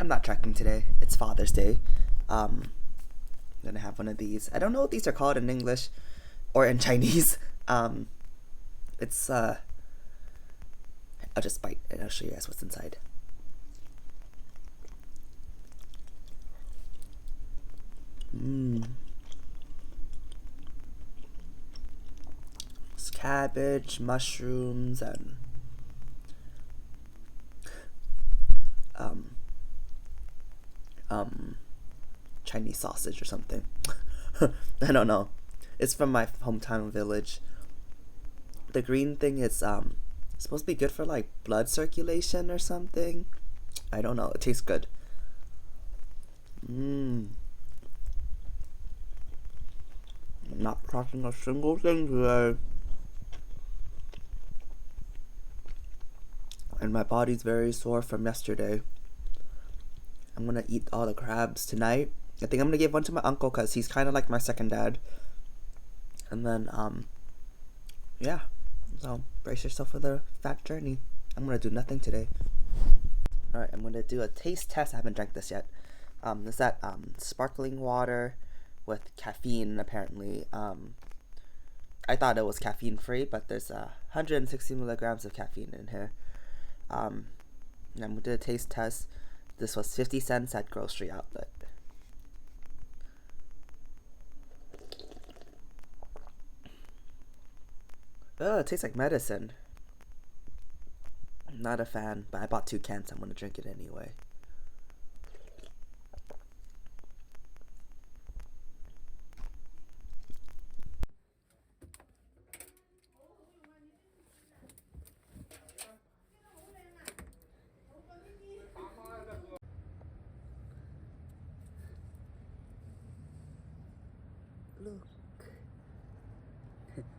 I'm not trekking today. It's Father's Day. I'm gonna have one of these. I don't know what these are called in English or in Chinese. It's I'll just bite and I'll show you guys what's inside. It's cabbage, mushrooms, and um Chinese sausage or something. I don't know. It's from my hometown village. The green thing is supposed to be good for like blood circulation or something. I don't know. It tastes good. I'm not cracking a single thing today. And my body's very sore from yesterday. I'm gonna eat all the crabs tonight. I think I'm gonna give one to my uncle because he's kind of like my second dad. And then, yeah. So brace yourself for the fat journey. I'm gonna do nothing today. Alright, I'm gonna do a taste test. I haven't drank this yet. Is that sparkling water with caffeine apparently. I thought it was caffeine free, but there's 160 milligrams of caffeine in here. And I'm gonna do a taste test. This was 50 cents at grocery outlet. Oh, it tastes like medicine. I'm not a fan, but I bought 2 cans. I'm gonna drink it anyway. Look.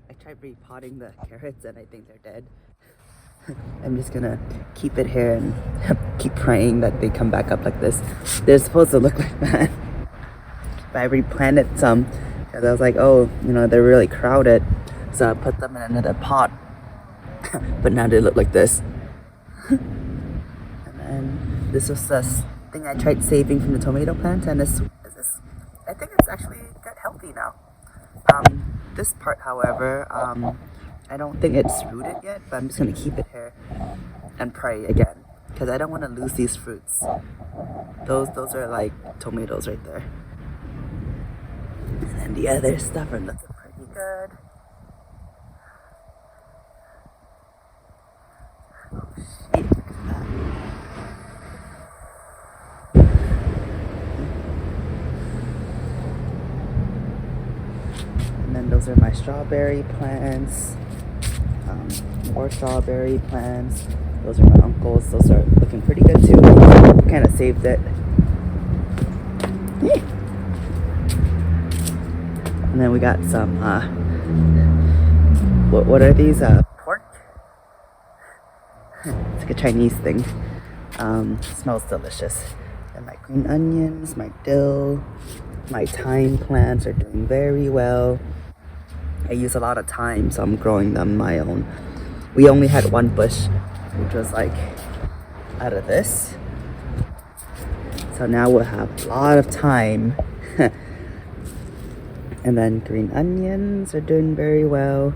I tried repotting the carrots and I think they're dead. I'm just gonna keep it here and keep praying that they come back up like this. They're supposed to look like that. But I replanted some because I was like, oh, they're really crowded. So I put them in another pot. But now they look like this. And then this was the thing I tried saving from the tomato plant, and this I think it's actually good healthy now. This part, however, I don't think it's rooted yet, but I'm just gonna keep it here and pray again because I don't want to lose these fruits. Those are like tomatoes right there, and then the other stuff are looking pretty good. Oh shit! Look at that. And then those are my strawberry plants. More strawberry plants. Those are my uncle's. Those are looking pretty good too. Kind of saved it. And then we got some what are these? Pork? It's like a Chinese thing. Smells delicious. And my green onions, my dill, my thyme plants are doing very well. I use a lot of thyme, so I'm growing them my own. We only had one bush, which was like out of this. So now we'll have a lot of thyme. And then green onions are doing very well.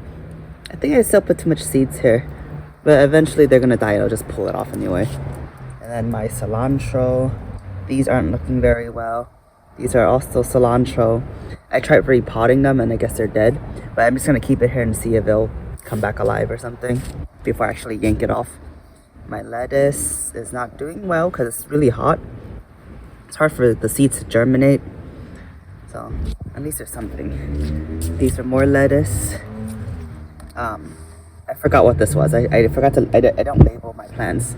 I think I still put too much seeds here, but eventually they're gonna die. I'll just pull it off anyway. And then my cilantro. These aren't looking very well. These are also cilantro. I tried repotting them and I guess they're dead, but I'm just gonna keep it here and see if they'll come back alive or something before I actually yank it off. My lettuce is not doing well because it's really hot. It's hard for the seeds to germinate. So at least there's something. These are more lettuce. I forgot what this was. I forgot to, I don't label my plants,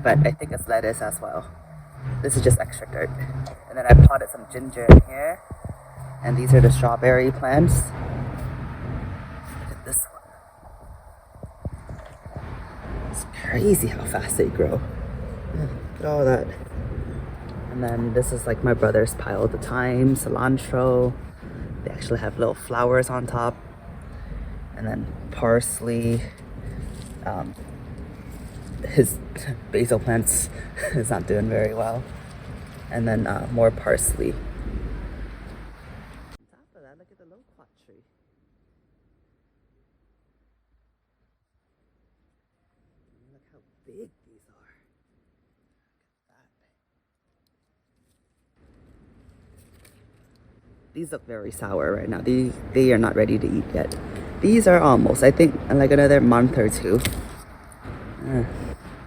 but I think it's lettuce as well. This is just extra dirt. And then I potted some ginger in here. And these are the strawberry plants. Look at this one. It's crazy how fast they grow. Look at all that. And then this is like my brother's pile of the thyme, cilantro. They actually have little flowers on top. And then parsley. His basil plants is not doing very well. and then more parsley. On top of that, look at the loquat tree. Look how big these are. Look at that. These look very sour right now. They are not ready to eat yet. These are almost, I think, like another month or two.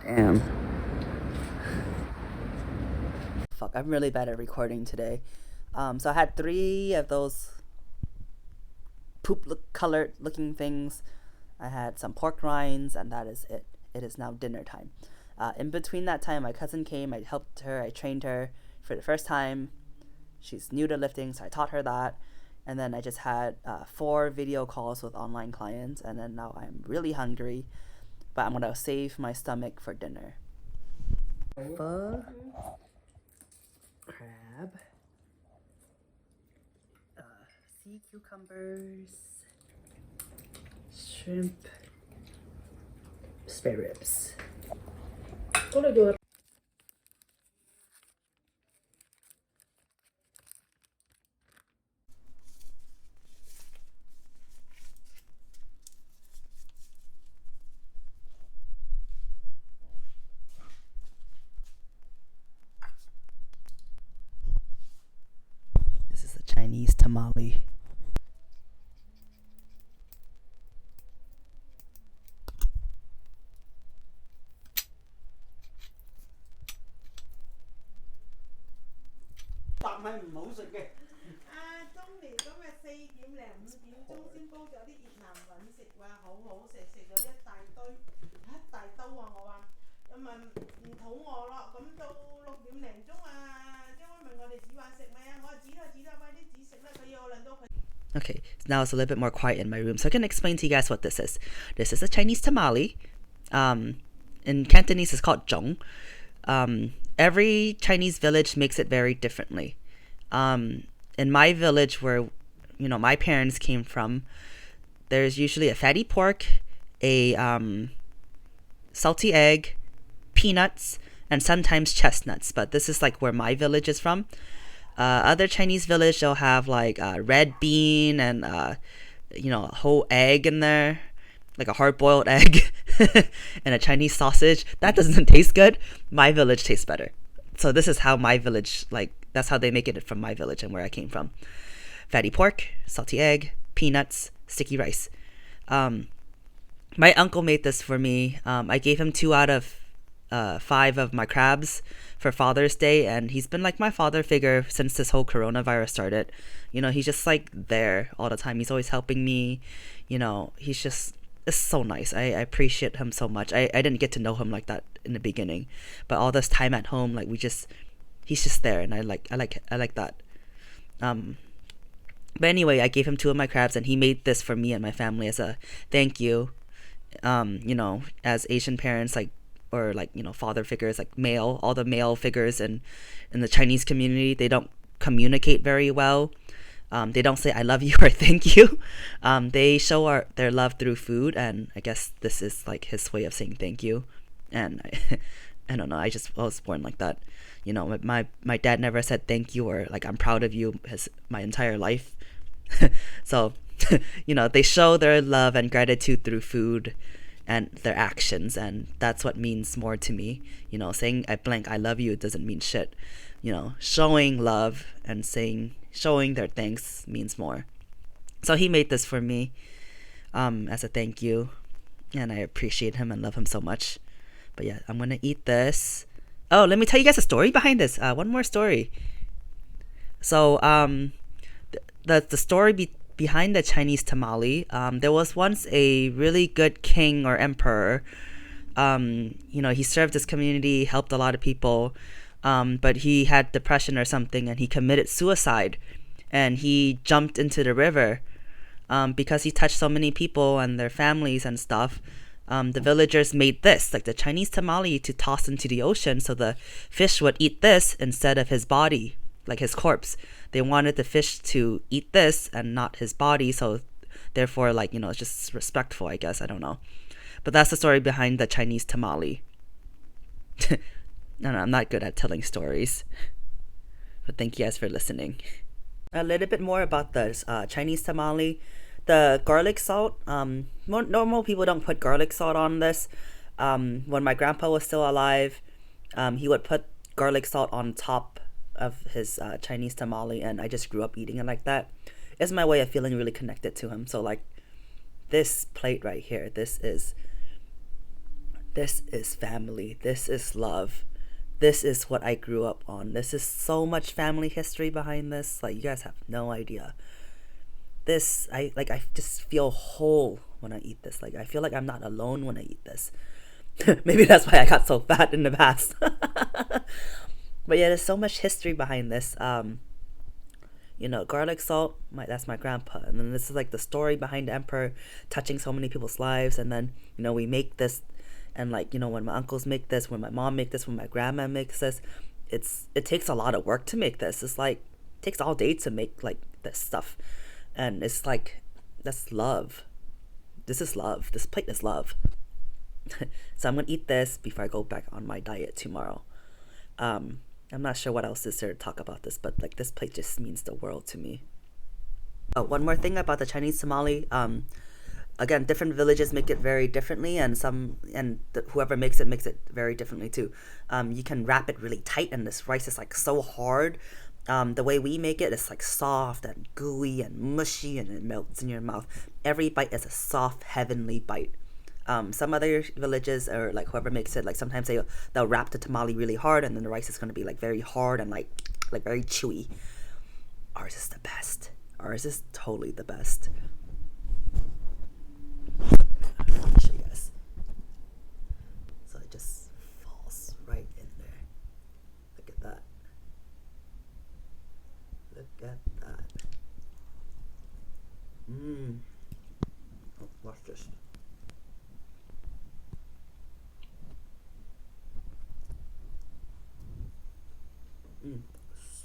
Damn. Fuck, I'm really bad at recording today. So I had 3 of those colored looking things. I had some pork rinds, and that is it. It is now dinner time. In between that time, my cousin came. I helped her. I trained her for the first time. She's new to lifting, so I taught her that. And then I just had 4 video calls with online clients, and then now I'm really hungry, but I'm gonna save my stomach for dinner. Pho, crab, sea cucumbers, shrimp, spare ribs. This is a Chinese tamale. Okay, now it's a little bit more quiet in my room, so I can explain to you guys what this is. This is a Chinese tamale. In Cantonese, it's called zhong. Every Chinese village makes it very differently. In my village, where my parents came from, there's usually a fatty pork, a salty egg, peanuts, and sometimes chestnuts. But this is like where my village is from. Other Chinese village, they'll have like red bean and a whole egg in there, like a hard-boiled egg and a Chinese sausage. That doesn't taste good. My village tastes better. So this is how my village, that's how they make it from my village and where I came from. Fatty pork, salty egg, peanuts, sticky rice. My uncle made this for me. I gave him 2 out of 5 of my crabs for Father's Day, and he's been like my father figure since this whole coronavirus started. He's just like there all the time. He's always helping me. It's so nice. I appreciate him so much. I didn't get to know him like that in the beginning, but all this time at home, he's just there, and I like that. But anyway, I gave him 2 of my crabs, and he made this for me and my family as a thank you. As Asian parents, father figures, all the male figures in the Chinese community, they don't communicate very well. They don't say I love you or thank you. They show their love through food, and I guess this is like his way of saying thank you. And I don't know, I was born like that. My dad never said thank you or I'm proud of you my entire life. So they show their love and gratitude through food and their actions, and that's what means more to me. Saying I love you doesn't mean shit. Showing love and showing their thanks means more. So he made this for me as a thank you, and I appreciate him and love him so much. But yeah, I'm gonna eat this. Oh, let me tell you guys a story behind this. One more story. So the story behind the Chinese tamale, there was once a really good king or emperor. He served his community, helped a lot of people, but he had depression or something, and he committed suicide, and he jumped into the river because he touched so many people and their families and stuff. The villagers made this, the Chinese tamale, to toss into the ocean so the fish would eat this instead of his body, his corpse. They wanted the fish to eat this and not his body, so therefore, it's just respectful, I guess. I don't know. But that's the story behind the Chinese tamale. No, I'm not good at telling stories. But thank you guys for listening. A little bit more about the Chinese tamale. The garlic salt. Normal people don't put garlic salt on this. When my grandpa was still alive, he would put garlic salt on top of his Chinese tamale, and I just grew up eating it like that. It's my way of feeling really connected to him. So like this plate right here, this is family. This is love. This is what I grew up on. This is so much family history behind this. Like you guys have no idea. I just feel whole when I eat this. Like I feel like I'm not alone when I eat this. Maybe that's why I got so fat in the past. But yeah, there's so much history behind this. Garlic salt. That's my grandpa, and then this is like the story behind the emperor touching so many people's lives, and then we make this, and when my uncles make this, when my mom make this, when my grandma makes this, it takes a lot of work to make this. It's like it takes all day to make like this stuff, and it's like that's love. This is love. This plate is love. So I'm gonna eat this before I go back on my diet tomorrow. I'm not sure what else is there to talk about this, but like this plate just means the world to me. Oh, one more thing about the Chinese tamale. Again, different villages make it very differently, and whoever makes it very differently too. You can wrap it really tight, and this rice is like so hard. The way we make it is like soft and gooey and mushy, and it melts in your mouth. Every bite is a soft, heavenly bite. Some other villages, or like whoever makes it, like sometimes they'll wrap the tamale really hard, and then the rice is gonna be like very hard and like very chewy. Ours is the best. Ours is totally the best. Let me show you guys. So it just falls right in there. Look at that. Look at that. Oh, watch this.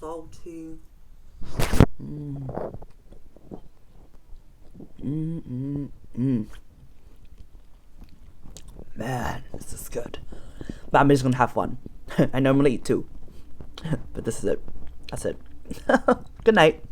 Salty. Man, this is good. But I'm just gonna have one. I normally eat two. But this is it. That's it. Good night.